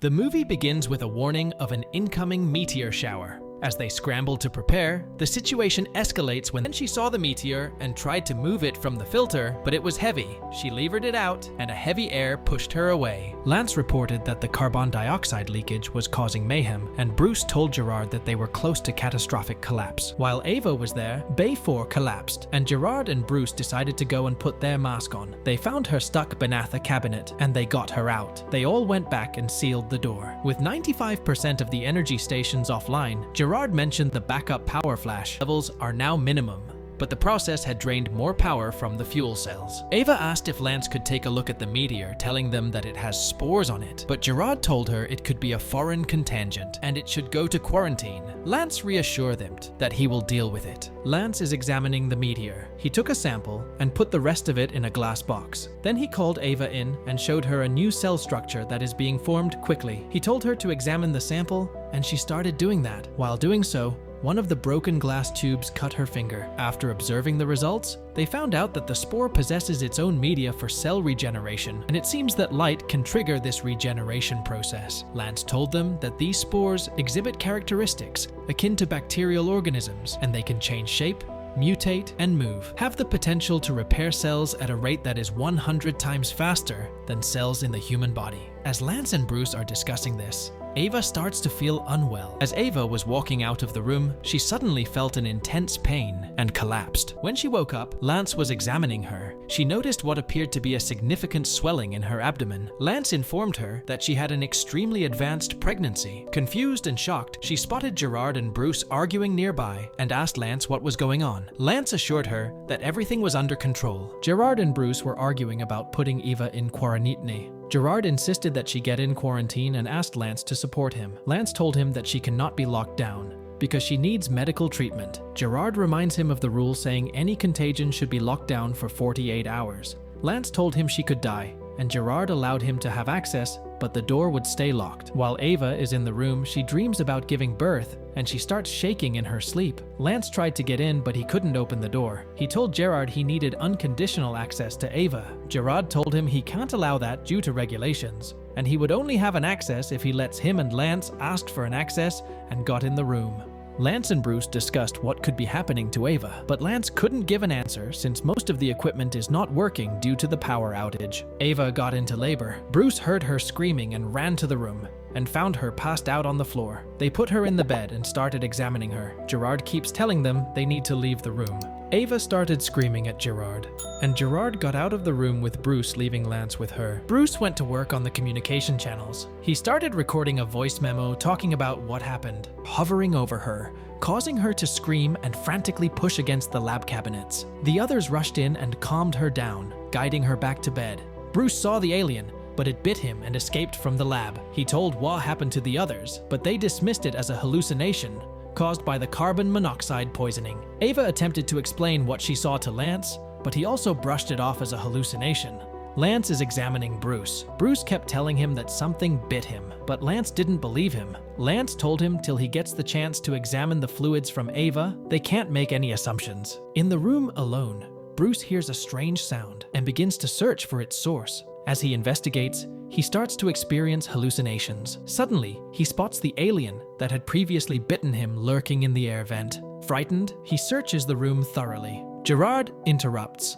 The movie begins with a warning of an incoming meteor shower. As they scramble to prepare, the situation escalates when she saw the meteor and tried to move it from the filter, but it was heavy. She levered it out, and a heavy air pushed her away. Lance reported that the carbon dioxide leakage was causing mayhem, and Bruce told Gerard that they were close to catastrophic collapse. While Ava was there, Bay 4 collapsed, and Gerard and Bruce decided to go and put their mask on. They found her stuck beneath a cabinet, and they got her out. They all went back and sealed the door. With 95% of the energy stations offline, Gerard mentioned the backup power flash levels are now minimum, but the process had drained more power from the fuel cells. Ava asked if Lance could take a look at the meteor, telling them that it has spores on it, but Gerard told her it could be a foreign contingent and it should go to quarantine. Lance reassured them that he will deal with it. Lance is examining the meteor. He took a sample and put the rest of it in a glass box. Then he called Ava in and showed her a new cell structure that is being formed quickly. He told her to examine the sample, and she started doing that. While doing so, one of the broken glass tubes cut her finger. After observing the results, they found out that the spore possesses its own media for cell regeneration, and it seems that light can trigger this regeneration process. Lance told them that these spores exhibit characteristics akin to bacterial organisms, and they can change shape, mutate, and move, have the potential to repair cells at a rate that is 100 times faster than cells in the human body. As Lance and Bruce are discussing this, Ava starts to feel unwell. As Ava was walking out of the room, she suddenly felt an intense pain and collapsed. When she woke up, Lance was examining her. She noticed what appeared to be a significant swelling in her abdomen. Lance informed her that she had an extremely advanced pregnancy. Confused and shocked, she spotted Gerard and Bruce arguing nearby and asked Lance what was going on. Lance assured her that everything was under control. Gerard and Bruce were arguing about putting Ava in quarantine. Gerard insisted that she get in quarantine and asked Lance to support him. Lance told him that she cannot be locked down because she needs medical treatment. Gerard reminds him of the rule saying any contagion should be locked down for 48 hours. Lance told him she could die, and Gerard allowed him to have access, but the door would stay locked. While Ava is in the room, she dreams about giving birth, and she starts shaking in her sleep. Lance tried to get in, but he couldn't open the door. He told Gerard he needed unconditional access to Ava. Gerard told him he can't allow that due to regulations, and he would only have an access if he lets him and Lance asked for an access and got in the room. Lance and Bruce discussed what could be happening to Ava, but Lance couldn't give an answer since most of the equipment is not working due to the power outage. Ava got into labor. Bruce heard her screaming and ran to the room and found her passed out on the floor. They put her in the bed and started examining her. Gerard keeps telling them they need to leave the room. Ava started screaming at Gerard, and Gerard got out of the room with Bruce, leaving Lance with her. Bruce went to work on the communication channels. He started recording a voice memo talking about what happened, hovering over her, causing her to scream and frantically push against the lab cabinets. The others rushed in and calmed her down, guiding her back to bed. Bruce saw the alien, but it bit him and escaped from the lab. He told what happened to the others, but they dismissed it as a hallucination caused by the carbon monoxide poisoning. Ava attempted to explain what she saw to Lance, but he also brushed it off as a hallucination. Lance is examining Bruce. Bruce kept telling him that something bit him, but Lance didn't believe him. Lance told him till he gets the chance to examine the fluids from Ava, they can't make any assumptions. In the room alone, Bruce hears a strange sound and begins to search for its source. As he investigates, he starts to experience hallucinations. Suddenly, he spots the alien that had previously bitten him lurking in the air vent. Frightened, he searches the room thoroughly. Gerard interrupts,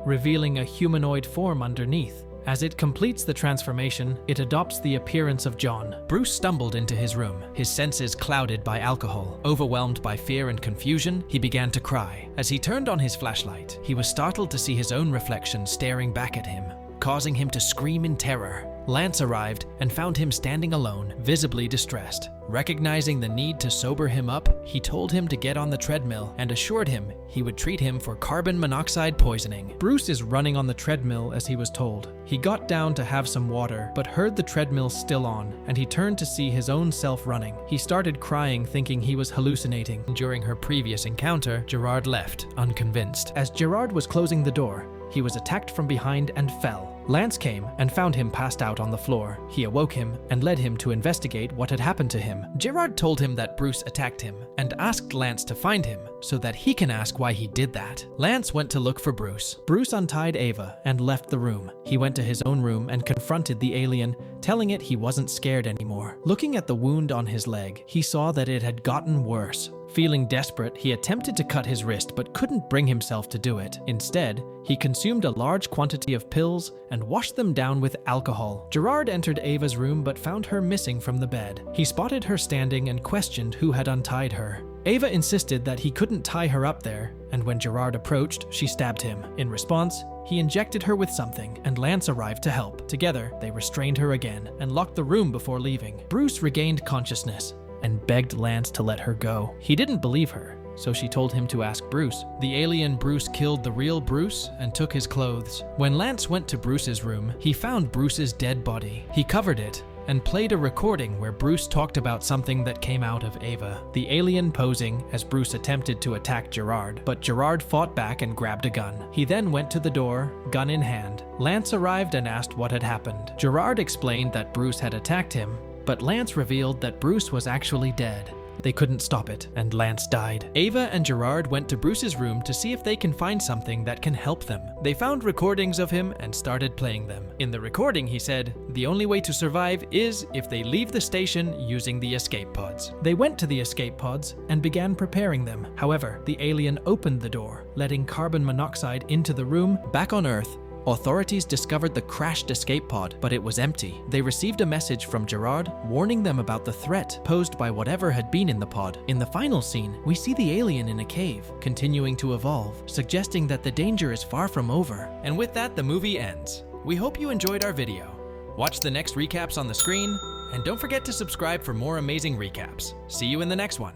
revealing a humanoid form underneath. As it completes the transformation, it adopts the appearance of John. Bruce stumbled into his room, his senses clouded by alcohol. Overwhelmed by fear and confusion, he began to cry. As he turned on his flashlight, he was startled to see his own reflection staring back at him, causing him to scream in terror. Lance arrived and found him standing alone, visibly distressed. Recognizing the need to sober him up, he told him to get on the treadmill and assured him he would treat him for carbon monoxide poisoning. Bruce is running on the treadmill as he was told. He got down to have some water, but heard the treadmill still on, and he turned to see his own self running. He started crying, thinking he was hallucinating. During her previous encounter, Gerard left, unconvinced. As Gerard was closing the door, he was attacked from behind and fell. Lance came and found him passed out on the floor. He awoke him and led him to investigate what had happened to him. Gerard told him that Bruce attacked him and asked Lance to find him so that he can ask why he did that. Lance went to look for Bruce. Bruce untied Ava and left the room. He went to his own room and confronted the alien, telling it he wasn't scared anymore. Looking at the wound on his leg, he saw that it had gotten worse. Feeling desperate, he attempted to cut his wrist but couldn't bring himself to do it. Instead, he consumed a large quantity of pills and washed them down with alcohol. Gerard entered Ava's room but found her missing from the bed. He spotted her standing and questioned who had untied her. Ava insisted that he couldn't tie her up there, and when Gerard approached, she stabbed him. In response, he injected her with something, and Lance arrived to help. Together, they restrained her again and locked the room before leaving. Bruce regained consciousness and begged Lance to let her go. He didn't believe her, so she told him to ask Bruce. The alien Bruce killed the real Bruce and took his clothes. When Lance went to Bruce's room, he found Bruce's dead body. He covered it and played a recording where Bruce talked about something that came out of Ava, the alien posing as Bruce attempted to attack Gerard, but Gerard fought back and grabbed a gun. He then went to the door, gun in hand. Lance arrived and asked what had happened. Gerard explained that Bruce had attacked him, but Lance revealed that Bruce was actually dead. They couldn't stop it, and Lance died. Ava and Gerard went to Bruce's room to see if they can find something that can help them. They found recordings of him and started playing them. In the recording, he said, "The only way to survive is if they leave the station using the escape pods." They went to the escape pods and began preparing them. However, the alien opened the door, letting carbon monoxide into the room. Back on Earth, authorities discovered the crashed escape pod, but it was empty. They received a message from Gerard warning them about the threat posed by whatever had been in the pod. In the final scene, we see the alien in a cave, continuing to evolve, suggesting that the danger is far from over. And with that, the movie ends. We hope you enjoyed our video. Watch the next recaps on the screen, and don't forget to subscribe for more amazing recaps. See you in the next one.